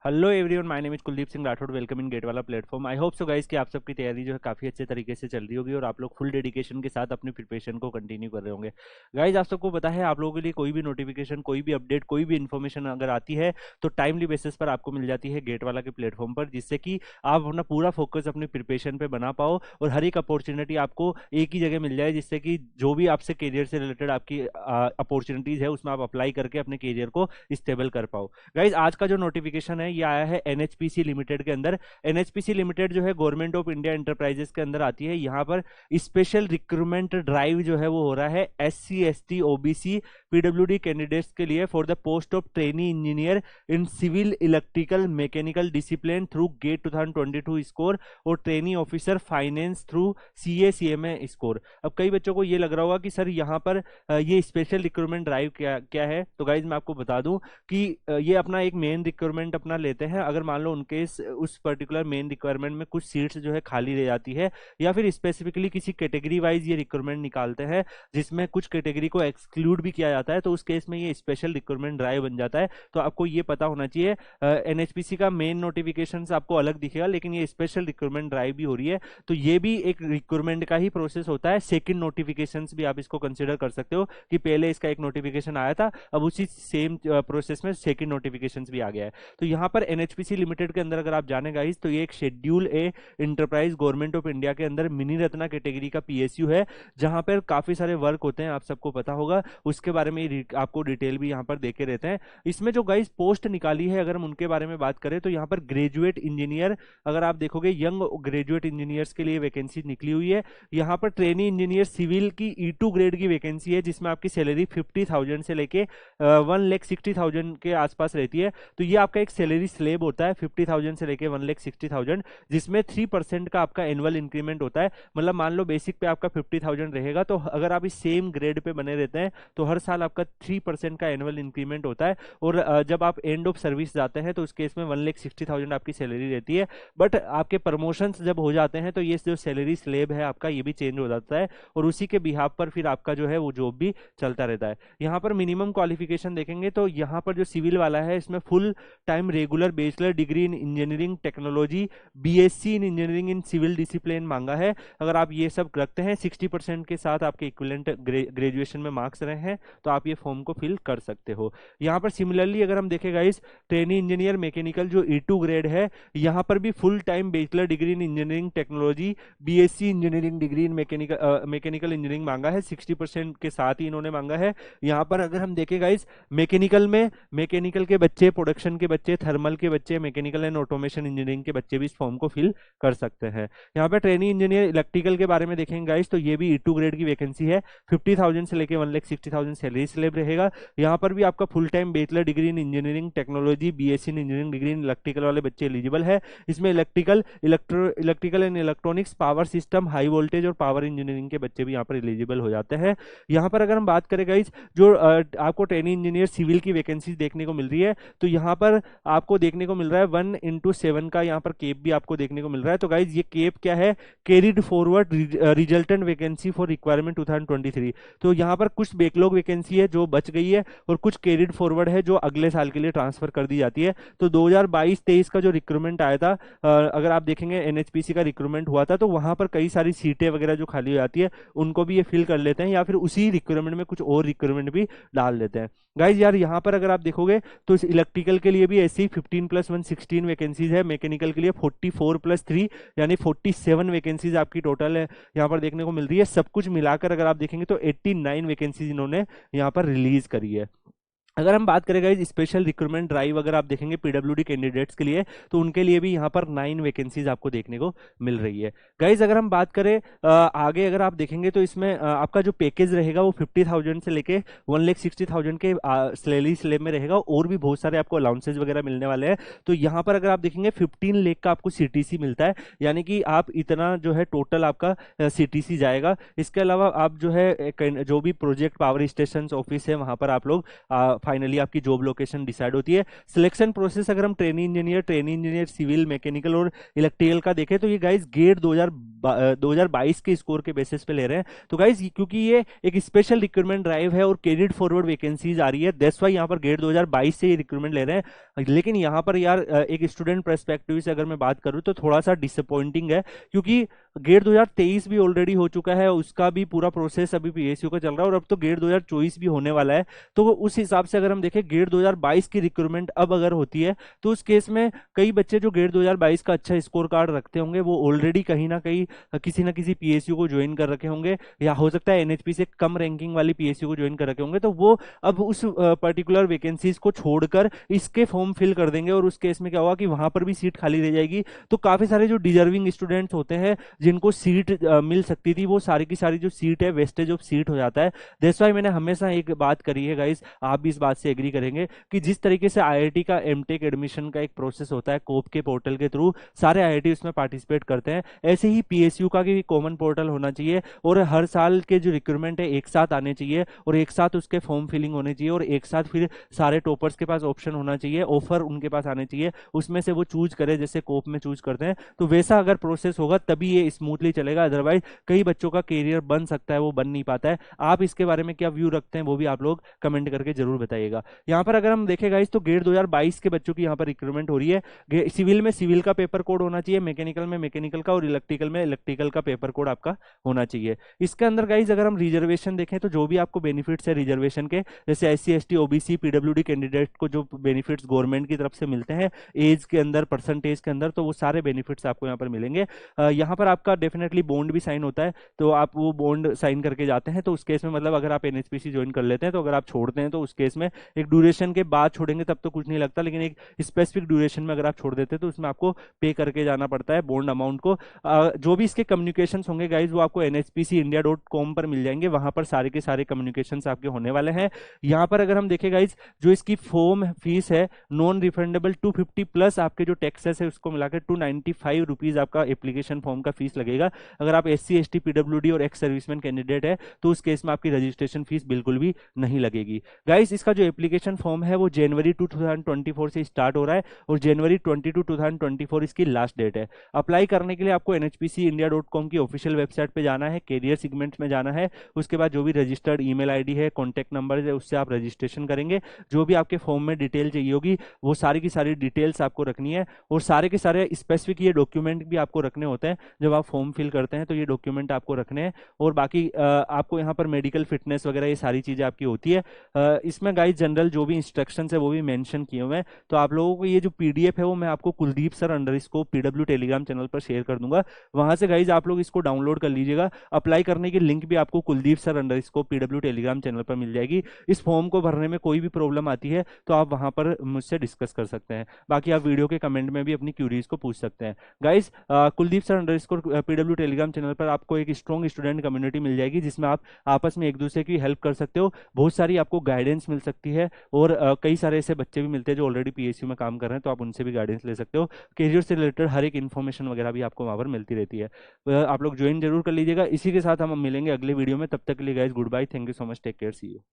Hello everyone, my name is Kuldeep Singh Rathore. Welcome in GATE वाला platform. I hope so guys कि आप सबकी तैयारी जो है काफ़ी अच्छे तरीके से चल रही होगी और आप लोग फुल डेडिकेशन के साथ अपनी प्रिपरेशन को कंटिन्यू कर रहे होंगे। गाइस, आप सबको पता है आप लोगों के लिए कोई भी नोटिफिकेशन, कोई भी अपडेट, कोई भी इन्फॉर्मेशन अगर आती है तो टाइमली बेसिस पर आपको मिल जाती है गेट वाला के प्लेटफॉर्म पर, जिससे कि आप अपना पूरा फोकस अपनी प्रिपरेशन पर बना पाओ और हर एक अपॉर्चुनिटी आपको एक ही जगह मिल जाए, जिससे कि जो भी आपसे करियर से रिलेटेड आपकी अपॉर्चुनिटीज है उसमें आप अप्लाई करके अपने करियर को स्टेबल कर पाओ। गाइज, आज का जो नोटिफिकेशन है ये आया है एनएचपीसी लिमिटेड के अंदर। एनएचपीसी लिमिटेड जो है गवर्नमेंट ऑफ इंडिया एंटरप्राइजेस के अंदर आती है। यहाँ पर स्पेशल रिक्रूटमेंट ड्राइव जो है वो हो रहा है एससी एसटी ओबीसी पीडब्ल्यूडी कैंडिडेट्स के लिए for the post of trainee engineer in civil electrical mechanical discipline through GATE 2022 score और trainee officer finance through CA CMA score. अब कई बच्चों को ये लग रहा होगा कि सर यहाँ पर ये स्पेशल रिक्रूटमेंट ड्राइव क्या क्या है। तो गाइज मैं आपको बता दूं कि ये अपना एक मेन रिक्वायरमेंट अपना लेते हैं। अगर मान लो उनके उस पर्टिकुलर मेन रिक्वायरमेंट में कुछ सीट्स जो है खाली रह जाती है या फिर स्पेसिफिकली किसी कैटेगरी वाइज ये रिक्वायरमेंट निकालते हैं जिसमें कुछ कैटेगरी को एक्सक्लूड भी किया जाता है, तो उस केस में ये स्पेशल रिक्वायरमेंट ड्राइव बन जाता है। तो आपको ये पता होना चाहिए एनएचपीसी का मेन नोटिफिकेशन आपको अलग दिखेगा, लेकिन ये स्पेशल रिक्वायरमेंट ड्राइव भी हो रही है। तो ये भी एक रिक्वायरमेंट का ही प्रोसेस होता है। सेकेंड नोटिफिकेशन भी आप इसको कंसिडर कर सकते हो कि पहले इसका एक नोटिफिकेशन आया था, अब उसी सेम प्रोसेस में सेकंड नोटिफिकेशंस भी आ गया है। तो यहाँ पर एनएचपीसी लिमिटेड के अंदर अगर आप जाने गाइस तो ये एक schedule A enterprise government of India के अंदर मिनी रत्ना कैटेगरी का पीएसयू है, जहां पर काफी सारे वर्क होते हैं। आप सबको पता होगा, उसके बारे में आपको डिटेल भी यहाँ पर देके रहते हैं। इसमें जो गाइस पोस्ट निकाली है अगर हम उनके बारे में बात करें तो यहाँ पर ग्रेजुएट इंजीनियर, अगर आप देखोगे यंग ग्रेजुएट इंजीनियर्स के लिए वैकेंसी निकली हुई है। यहाँ पर ट्रेनी इंजीनियर सिविल की E2 ग्रेड की वैकेंसी है, जिसमें आपकी सैलरी 50,000 से लेके 1,60,000 के आसपास रहती है। तो ये आपका एक सैलरी स्लेब होता है 50,000 से लेके 1,60,000, जिसमें 3% का आपका एनुअल इंक्रीमेंट होता है। मतलब मान लो बेसिक पे आपका 50,000 रहेगा, तो अगर आप इस सेम ग्रेड पे बने रहते हैं तो हर साल आपका 3% का एनुअल इंक्रीमेंट होता है। और जब आप एंड ऑफ सर्विस जाते हैं तो उस केस में 1,60,000 आपकी सैलरी रहती है। बट आपके प्रमोशंस जब हो जाते हैं तो ये जो सैलरी स्लेब है आपका ये भी चेंज हो जाता है और उसी के बिहाफ पर फिर आपका जो है वो जॉब भी चलता रहता है। यहाँ पर मिनिमम क्वालिफिकेशन देखेंगे तो यहाँ पर जो सिविल वाला है इसमें full time regular bachelor degree in engineering technology BSc in engineering in civil discipline मांगा है। अगर आप ये सब रखते हैं 60% के साथ आपके इक्विवेलेंट ग्रेजुएशन में मार्क्स रहे हैं तो आप ये फॉर्म को फिल कर सकते हो। यहाँ पर सिमिलरली अगर हम देखें गाइस, ट्रेनी इंजीनियर मैकेनिकल जो E2 ग्रेड है, यहाँ पर भी full time bachelor degree in engineering technology BSc engineering degree in mechanical engineering मांगा है। 60% के साथ ही इन्होंने मांगा है। यहाँ पर अगर हम देखें गाइस, मैकेनिकल में मैकेनिकल के बच्चे, प्रोडक्शन के बच्चे, थर्मल के बच्चे, मैकेनिकल एंड ऑटोमेशन इंजीनियरिंग के बच्चे भी इस फॉर्म को फिल कर सकते हैं। यहाँ पे ट्रेनी इंजीनियर इलेक्ट्रिकल के बारे में देखेंगे गाइस तो ये भी E2 ग्रेड की वैकेंसी है। 50,000 से लेके 1,60,000 सैलरी स्लेब रहेगा। यहाँ पर भी आपका full time bachelor degree in engineering technology BSc in engineering degree in electrical वाले बच्चे एलिजिबल है। इसमें electrical and electronics, power system, high voltage और पावर इंजीनियरिंग के बच्चे भी यहाँ पर एलिजिबल हो जाते हैं। यहाँ पर अगर हम बात करें गाइस, जो आपको ट्रेनी इंजीनियर सिविल की वैकेंसी देखने को मिल रही है तो यहाँ पर आपको देखने को मिल रहा है 1/7 का यहाँ पर केप भी आपको देखने को मिल रहा है। तो गाइज ये केप क्या है? Carried forward resultant vacancy for requirement 2023। तो यहाँ पर कुछ बैकलॉग वैकेंसी है जो बच गई है और कुछ कैरिड फॉरवर्ड है जो अगले साल के लिए ट्रांसफर कर दी जाती है। तो 2022-23 का जो रिक्रूटमेंट आया था, अगर आप देखेंगे एनएचपीसी का रिक्रूटमेंट हुआ था तो वहां पर कई सारी सीटें वगैरह जो खाली हो जाती है उनको भी ये फिल कर लेते हैं या फिर उसी रिक्रूटमेंट में कुछ और रिक्रूटमेंट भी डाल देते हैं। गाइज यार यहाँ पर अगर आप देखोगे तो इस इलेक्ट्रिकल के लिए भी ऐसी 15+1 16 वैकेंसीज है। मैकेनिकल के लिए 44+3 यानी 47 वैकेंसीज आपकी टोटल है यहाँ पर देखने को मिल रही है। सब कुछ मिलाकर अगर आप देखेंगे तो 89 वैकेंसीज इन्होंने यहाँ पर रिलीज करी है। अगर हम बात करें गाइज स्पेशल रिक्रूटमेंट ड्राइव अगर आप देखेंगे पीडब्ल्यूडी कैंडिडेट्स के लिए तो उनके लिए भी यहाँ पर 9 वैकेंसीज आपको देखने को मिल रही है। गाइज अगर हम बात करें आगे अगर आप देखेंगे तो इसमें आपका जो पैकेज रहेगा वो 50,000 से लेके 1,60,000 के सैलरी स्लेब में रहेगा और भी बहुत सारे आपको अलाउंसेज वगैरह मिलने वाले हैं। तो यहाँ पर अगर आप देखेंगे 15 लाख का आपको सीटीसी मिलता है, यानी कि आप इतना जो है टोटल आपका सीटीसी जाएगा। इसके अलावा आप जो है जो भी प्रोजेक्ट पावर स्टेशन ऑफिस है वहां पर आप लोग फाइनली आपकी जॉब लोकेशन डिसाइड होती है। सिलेक्शन प्रोसेस अगर हम ट्रेनी इंजीनियर सिविल मैकेनिकल और इलेक्ट्रिकल का देखें तो ये गाइस गेट 2022 के स्कोर के बेसिस पे ले रहे हैं। तो गाइज क्योंकि ये एक स्पेशल रिक्रूटमेंट ड्राइव है और कैरियर फॉरवर्ड वैकेंसीज आ रही है, दैट्स वाई यहाँ पर गेट 2022 से ये रिक्रूटमेंट ले रहे हैं। लेकिन यहाँ पर यार एक स्टूडेंट पर्सपेक्टिव से अगर मैं बात करूँ तो थोड़ा सा डिसअपॉइंटिंग है, क्योंकि गेट 2023 भी ऑलरेडी हो चुका है, उसका भी पूरा प्रोसेस अभी पीएसयू का चल रहा है, और अब तो गेट 2024 भी होने वाला है। तो उस हिसाब से अगर हम देखें गेट 2022 की रिक्रूटमेंट अब अगर होती है तो उस केस में कई बच्चे जो गेट 2022 का अच्छा स्कोर कार्ड रखते होंगे वो ऑलरेडी कहीं ना कहीं किसी ना किसी पीएसयू को ज्वाइन कर रखे होंगे, या हो सकता है एनएचपी से कम रैंकिंग वाली पीएसयू को ज्वाइन कर रखे होंगे, तो वो अब उस पर्टिकुलर वैकेंसीज को छोड़कर इसके फॉर्म फिल कर देंगे, और उस केस में क्या होगा कि वहां पर भी सीट खाली रह जाएगी। तो काफी सारे जो डिजर्विंग स्टूडेंट्स होते हैं जिनको सीट मिल सकती थी, वो सारी की सारी जो सीट है वेस्टेज ऑफ सीट हो जाता है। दैट्स व्हाई मैंने हमेशा एक बात करी है गाइस, आप भी इस बात से एग्री करेंगे कि जिस तरीके से आईआईटी का एमटेक एडमिशन का एक प्रोसेस होता है कोप के पोर्टल के थ्रू, सारे आईआईटी उसमें पार्टिसिपेट करते हैं, ऐसे ही पीएसयू का भी कॉमन पोर्टल होना चाहिए, और हर साल के जो रिक्रूटमेंट है एक साथ आने चाहिए, और एक साथ उसके फॉर्म फिलिंग होने चाहिए, और एक साथ फिर सारे टॉपर्स के पास ऑप्शन होना चाहिए, ऑफर उनके पास आने चाहिए, उसमें से वो चूज करे जैसे कोप में चूज करते हैं। तो वैसा अगर प्रोसेस होगा तभी ये स्मूथली चलेगा, अदरवाइज कई बच्चों का कैरियर बन सकता है वो बन नहीं पाता है। आप इसके बारे में क्या व्यू रखते हैं वो भी आप लोग कमेंट करके जरूर बताइएगा। यहाँ पर अगर हम देखें गाइस तो गेट 2022 के बच्चों की यहाँ पर रिक्रूटमेंट हो रही है। सिविल में सिविल का पेपर कोड होना चाहिए, मैकेनिकल में मैकेनिकल का, और इलेक्ट्रिकल में इलेक्ट्रिकल का पेपर कोड आपका होना चाहिए। इसके अंदर गाइस अगर हम रिजर्वेशन देखें तो जो भी आपको बेनिफिट्स है रिजर्वेशन के, जैसे SC ST OBC PWD candidate को जो बेनिफिट्स गवर्नमेंट की तरफ से मिलते हैं एज के अंदर परसेंटेज के अंदर, तो वो सारे बेनिफिट्स आपको यहाँ पर मिलेंगे। यहाँ पर आपका डेफिनेटली बॉन्ड भी साइन होता है, तो आप वो बॉन्ड साइन करके जाते हैं, तो उस केस में मतलब अगर आप एनएचपीसी ज्वाइन कर लेते हैं, तो अगर आप छोड़ते हैं तो उस केस में एक ड्यूरेशन के बाद छोड़ेंगे तब तो कुछ नहीं लगता, लेकिन एक स्पेसिफिक ड्यूरेशन में अगर आप छोड़ देते हैं तो उसमें आपको पे करके जाना पड़ता है बॉन्ड अमाउंट को। जो भी इसके कम्युनिकेशन होंगे गाइज वो आपको nhpcindia.com पर मिल जाएंगे, वहां पर सारे के सारे कम्युनिकेशन आपके होने वाले हैं। यहाँ पर अगर हम देखें गाइज जो इसकी फॉर्म फीस है नॉन रिफंडेबल 250 प्लस आपके जो टैक्सेस है उसको मिलाकर 295 रुपीज आपका एप्लीकेशन फॉर्म का फीस लगेगा। अगर आप एससी एसटी पीडब्ल्यूडी और एक्स सर्विसमैन कैंडिडेट है तो उस केस में आपकी रजिस्ट्रेशन फीस बिल्कुल भी नहीं लगेगी। गाइस इसका जो एप्लीकेशन फॉर्म है वो जनवरी 2024 से स्टार्ट हो रहा है, और जनवरी 22 2024 इसकी लास्ट डेट है। अप्लाई करने के लिए आपको nhpcindia.com की ऑफिशियल वेबसाइट पे जाना है, कैरियर सेगमेंट में जाना है, उसके बाद जो भी रजिस्टर्ड ईमेल आईडी है कॉन्टैक्ट नंबर है उससे आप रजिस्ट्रेशन करेंगे। जो भी आपके फॉर्म में डिटेल चाहिए होगी वो सारी की सारी डिटेल्स आपको रखनी है, और सारे के सारे स्पेसिफिक ये डॉक्यूमेंट भी आपको रखने होते हैं जब आप फॉर्म फिल करते हैं, तो ये डॉक्यूमेंट आपको रखने हैं। और बाकी आपको यहाँ पर मेडिकल फिटनेस वगैरह ये सारी चीजें आपकी होती है। इसमें गाइस जनरल जो भी इंस्ट्रक्शन है वो भी मेंशन किए हुए हैं। तो आप लोगों को ये जो पीडीएफ है वो मैं आपको Kuldeep sir underscore PW Telegram channel पर शेयर कर दूंगा, वहां से गाइज आप लोग इसको डाउनलोड कर लीजिएगा। अप्लाई करने की लिंक भी आपको Kuldeep sir underscore PW Telegram channel पर मिल जाएगी। इस फॉर्म को भरने में कोई भी प्रॉब्लम आती है तो आप वहां पर मुझसे डिस्कस कर सकते हैं, बाकी आप वीडियो के कमेंट में भी अपनी क्यूरीज को पूछ सकते हैं। Guys Kuldeep sir underscore PW Telegram channel पर आपको एक स्ट्रॉन्ग स्टूडेंट कम्युनिटी मिल जाएगी जिसमें आप आपस में एक दूसरे की हेल्प कर सकते हो, बहुत सारी आपको गाइडेंस मिल सकती है, और कई सारे ऐसे बच्चे भी मिलते हैं जो ऑलरेडी पीएसयू में काम कर रहे हैं, तो आप उनसे भी गाइडेंस ले सकते हो। कैरियर से रिलेटेड हर एक इन्फॉर्मेशन वगैरह भी आपको वहां पर मिलती रहती है। आप लोग ज्वाइन जरूर कर लीजिएगा। इसी के साथ हम मिलेंगे अगले वीडियो में, तब तक के लिए guys goodbye, thank you so much, take care, see you.